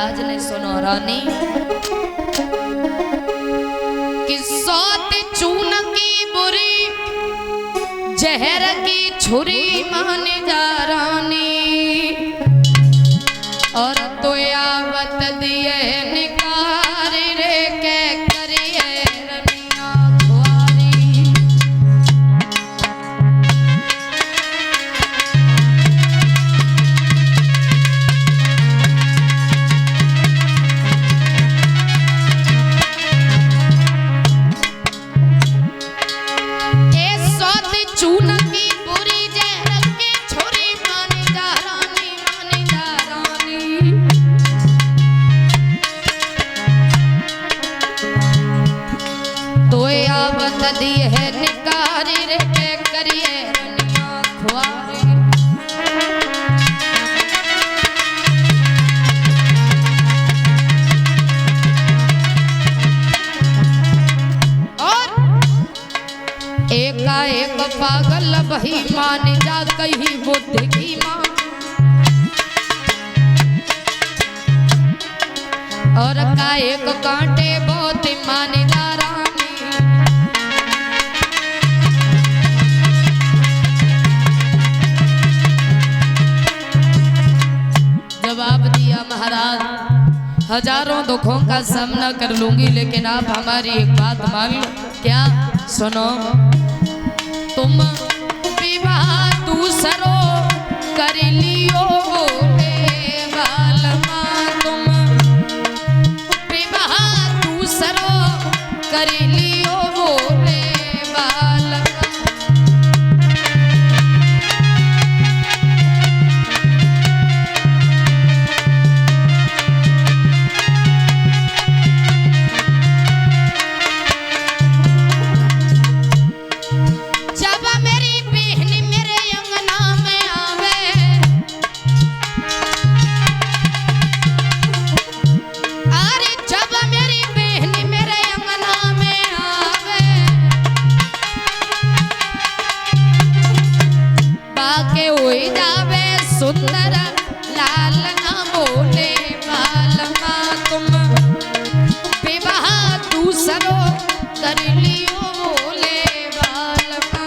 आज ने सुनो रानी कि सौत चून की बुरी जहर की छुरी मान जा रानी और तो आवत दिए निकार रे के करिए रनिया खुआरी। चून की बुरी जहर के छोरी मानी जा रानी तो आवत दी है निकारी रे के करिए रनिया खुआरी। एकाएक पागल बही मान जा कही बुद्ध की मां और काएक कांटे बहुत मान जा रानी। जवाब दिया महाराज हजारों दुखों का सामना कर लूंगी लेकिन आप हमारी एक बात मान लो। क्या? सुनो, तुम विवाह दूसरो कर लियो रे बालमा, तुम विवाह दूसरो कर लियो रे बालमा। सुंदर लाल ना बोले बालमा, तुम विवाह दूसरो कर लियो बोले बालमा।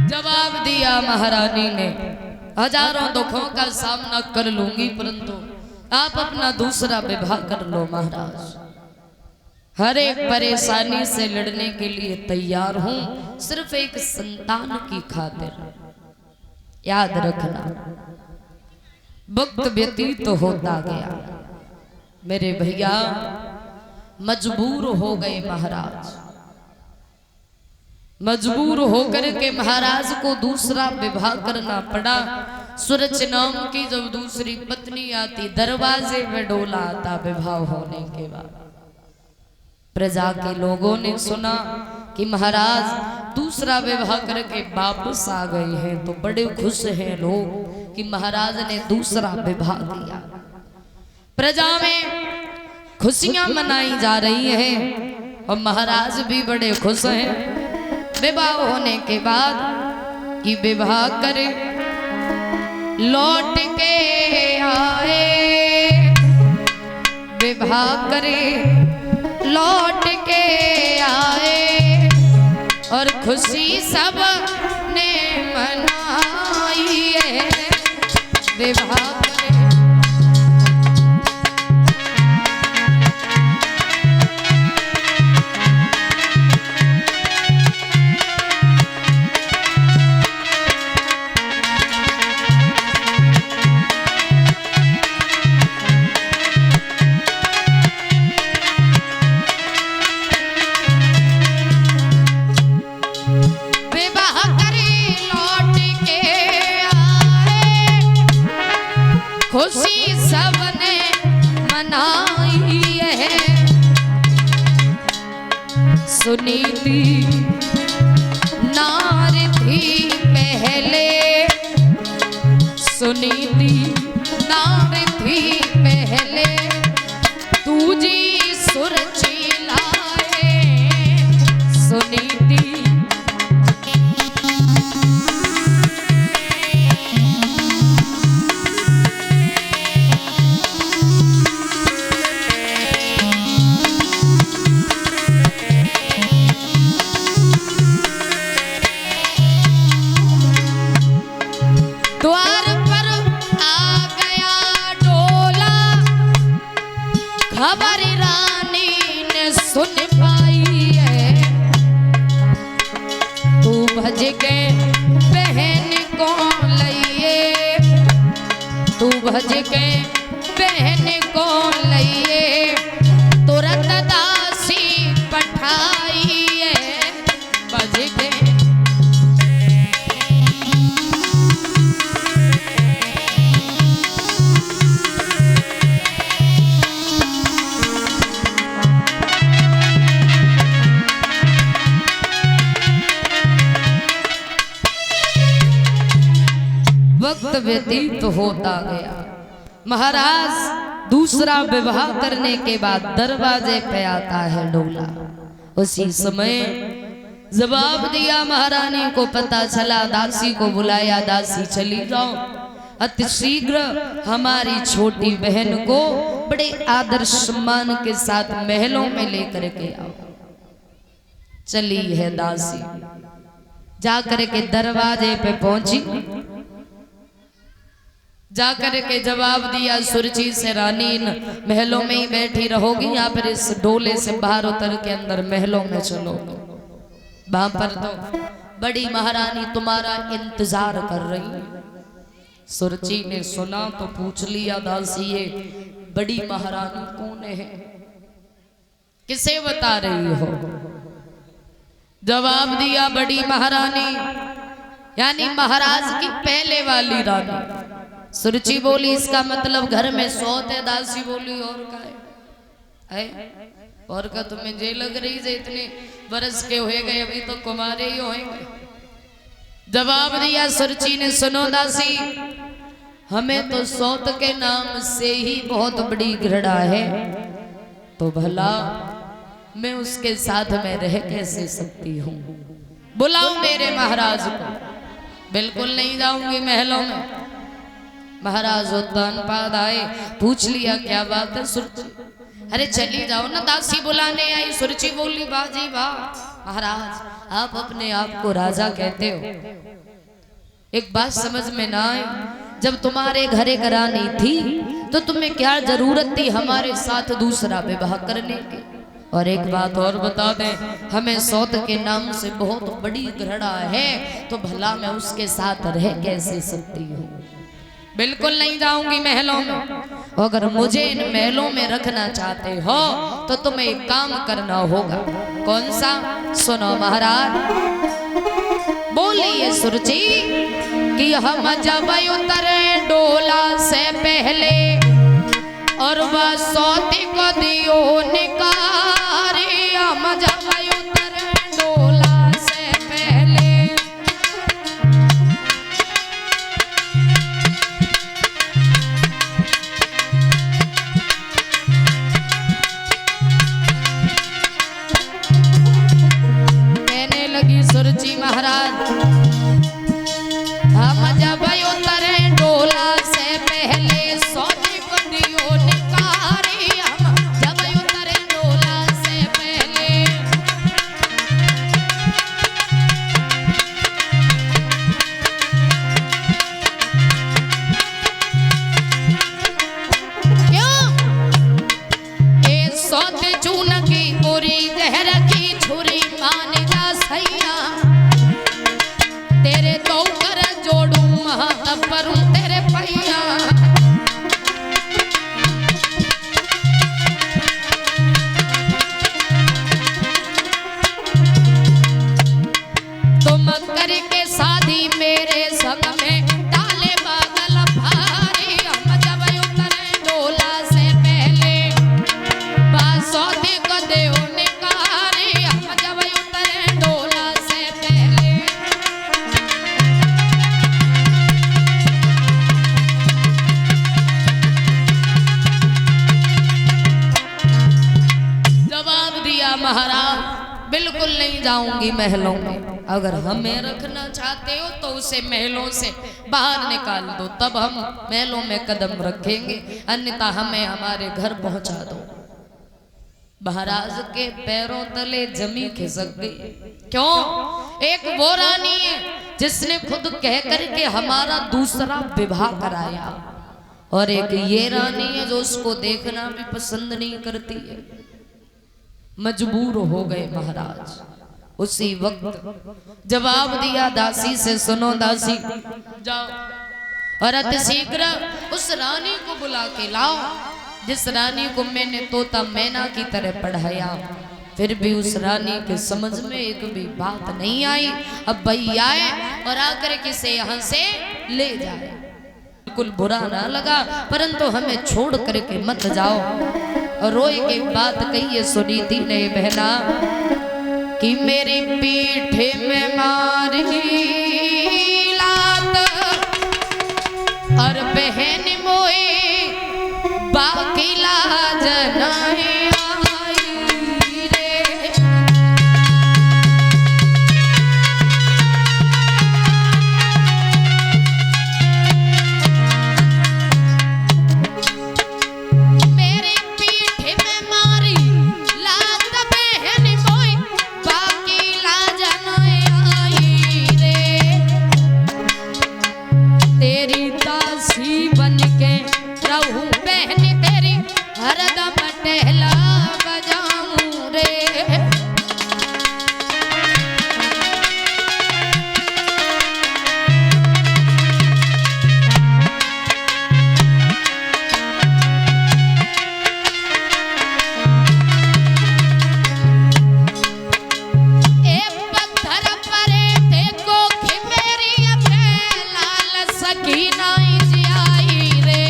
जवाब दिया महारानी ने हजारों दुखों का सामना कर लूंगी परंतु आप अपना दूसरा विवाह कर लो महाराज। हर एक परेशानी से लड़ने के लिए तैयार हूं सिर्फ एक संतान की खातिर। याद रखना वक्त व्यतीत तो होता गया, मेरे भैया मजबूर हो गए महाराज। मजबूर होकर के महाराज को दूसरा विवाह करना पड़ा। सूरज नाम की जब दूसरी पत्नी आती दरवाजे में डोला आता विवाह होने के बाद। प्रजा के लोगों ने सुना कि महाराज दूसरा विवाह करके वापस आ गए हैं तो बड़े खुश हैं लोग कि महाराज ने दूसरा विवाह किया। प्रजा में खुशियां मनाई जा रही हैं और महाराज भी बड़े खुश हैं विवाह होने के बाद कि विवाह करे लौट के आए, विवाह करे लौट के आए और खुशी सब ने मनाई है विवाह करे। खुशी सबने मनाई है सुनीति नार थी पहले, सुनीति नार थी पहले, तू जी सुरचीला सुन पाई है। तू भज के बहन को लइए, तू भज के बहन को लइए, तुरंत दासी पठाई है। भज के वक्त व्यतीत होता गया। महाराज दूसरा विवाह करने के बाद दरवाजे पे आता है डोला। उसी समय जवाब दिया महारानी को पता चला, दासी को बुलाया, दासी चली जाओ, अति शीघ्र हमारी छोटी बहन को बड़े आदर सम्मान के साथ महलों में लेकर के आओ। चली है दासी, जाकर के दरवाजे पे पहुंची, जाकर के जवाब दिया सुरची से, रानी इन महलों में ही बैठी रहोगी, यहाँ पर इस डोले से बाहर उतर के अंदर महलों में चलो। वहां पर तो बड़ी महारानी तुम्हारा इंतजार कर रही है। सुरची ने सुना तो पूछ लिया, दासी ये बड़ी महारानी कौन है, किसे बता रही हो? जवाब दिया बड़ी महारानी यानी महाराज की पहले वाली रानी। सुरची बोली इसका मतलब घर में सौत है। दासी बोली और का है? और का तुम्हें जे लग रही है, इतने बरस के हुए गए अभी तो कुमारे ही होंगे। जवाब दिया सुरची ने, सुनो दासी, हमें तो सौत के नाम से ही बहुत बड़ी घृणा है, तो भला मैं उसके साथ में रह कैसे सकती हूँ? बुलाओ मेरे महाराज को। बिल्कुल नहीं जाऊंगी महलों में। महाराज उत्तानपाद आए, पूछ लिया क्या बात है सुरची? अरे चली जाओ ना, दासी बुलाने आई। सुरची बोली, बाजी वाह महाराज, आप अपने आप को राजा कहते हो। एक बात समझ में ना आए, जब तुम्हारे घरे घरानी थी तो तुम्हें क्या जरूरत थी हमारे साथ दूसरा विवाह करने की? और एक बात और बता दें, हमें सौत के नाम से बहुत बड़ी घृणा है, तो भला मैं उसके साथ रह कैसे सकती हूँ? बिल्कुल नहीं जाऊंगी महलों में। अगर मुझे इन महलों में रखना चाहते हो तो तुम्हें एक काम करना होगा। कौन सा? सुनो महाराज। बोलिए सुरची कि हम जब उतरे डोला से पहले और वह सौती को दियो निकारे, हम जब उतरे डोला से पहले सुरची महाराज, हम जब उतरे डोला से पहले सौती को दियो निकारे, हम जब उतरे डोला से पहले क्यों? ए सौते चून की पूरी जहर की छुरी मान जा सैया, तेरे तो कर जोड़ू महत परूं तेरे पैया। तुम करके शादी मेरे संग में डाले बादल भारी, हम जब उतरे डोला से पहले बासौदी को देव निकारे, हम जब उतरे डोला से पहले जवाब दिया महाराज, बिल्कुल नहीं जाऊंगी महलों में। अगर हमें रखना चाहते हो तो उसे महलों से बाहर निकाल दो, तब हम महलों में कदम रखेंगे, अन्यथा हमें हमारे घर पहुंचा दो। महाराज के पैरों तले जमी खिसक गई। क्यों? एक वो रानी है जिसने खुद कह करके हमारा दूसरा विवाह कराया, और एक ये रानी है जो उसको देखना भी पसंद नहीं करती है। मजबूर हो गए महाराज। उसी वक्त जवाब दिया दासी से, सुनो दासी, जाओ और अति शीघ्र उस रानी को बुला के लाओ जिस रानी को मैंने तोता मैना की तरह पढ़ाया। फिर भी उस रानी के समझ में एक भी बात नहीं आई। अब भाई आए और आकर किसे यहाँ से ले जाए। बिल्कुल बुरा ना लगा, परंतु हमें छोड़ करके मत जाओ। और रोए के बात कही है सुनीति ने बहना कि मेरी पीठ में मारी लात और बहन मोए बाकी लाज नहीं आई रे। मेरी पीठ में मारी लात बहन मोए बाकी लाज नहीं आई रे। तेरी दासी बन के रहूं बहन तेरी हरदम टहला बजाऊं रे। एक पत्थर परे देखो कि मेरी अबे लाल सकीना आई रे।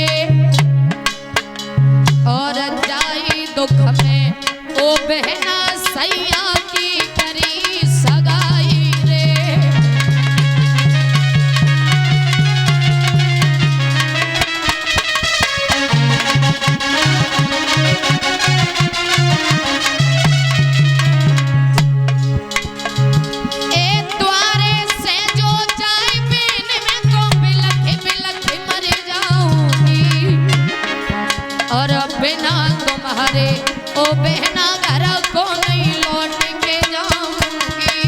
और जाई दुख में ओ बहना सैया की करी सगाई रे। ए द्वारे से जो जाए बिन में तो बिलख बिलख मर जाऊंगी। और बिना तुम्हारे ओ बहना घर को नहीं लौट के जाऊंगी।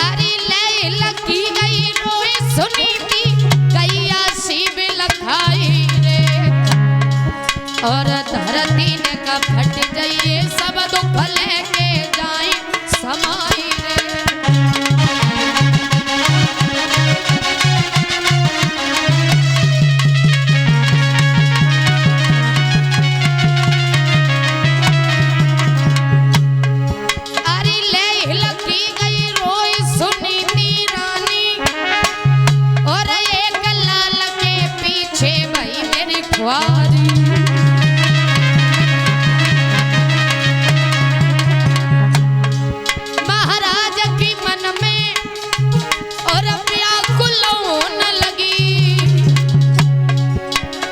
अरे ले लगी गई रोए सुनीति गैया शिव लखाई रे। और धरती ने का फट जाइए सब दुख लेके जाए समाई रे। अरे ले लगी गई रोई सुनीति रानी। और एक लाल के पीछे भाई मेरी ख्वारी। महाराज की मन में और व्याकुल होने लगी।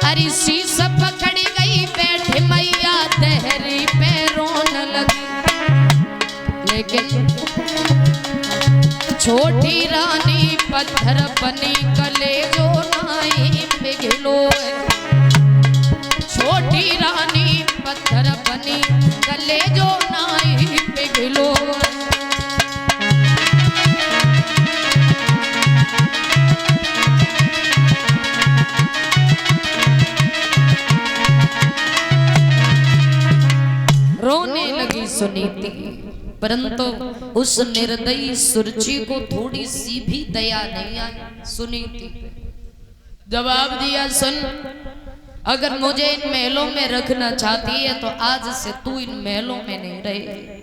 अरे शीश पकड़ी गई बैठे मैया देहरी पे रोने लगी। लेकिन छोटी रानी पत्थर बनी कले जो नहीं पिघलो। छोटी रानी पत्थर बनी कले जो नहीं पिघलो। रोने लगी सुनीति, परंतु उस निर्दयी सुरची को थोड़ी सी भी दया नहीं आई सुनीति पे। जवाब दिया, सुन, अगर मुझे इन महलों में रखना चाहती है तो आज से तू इन महलों में नहीं रहे।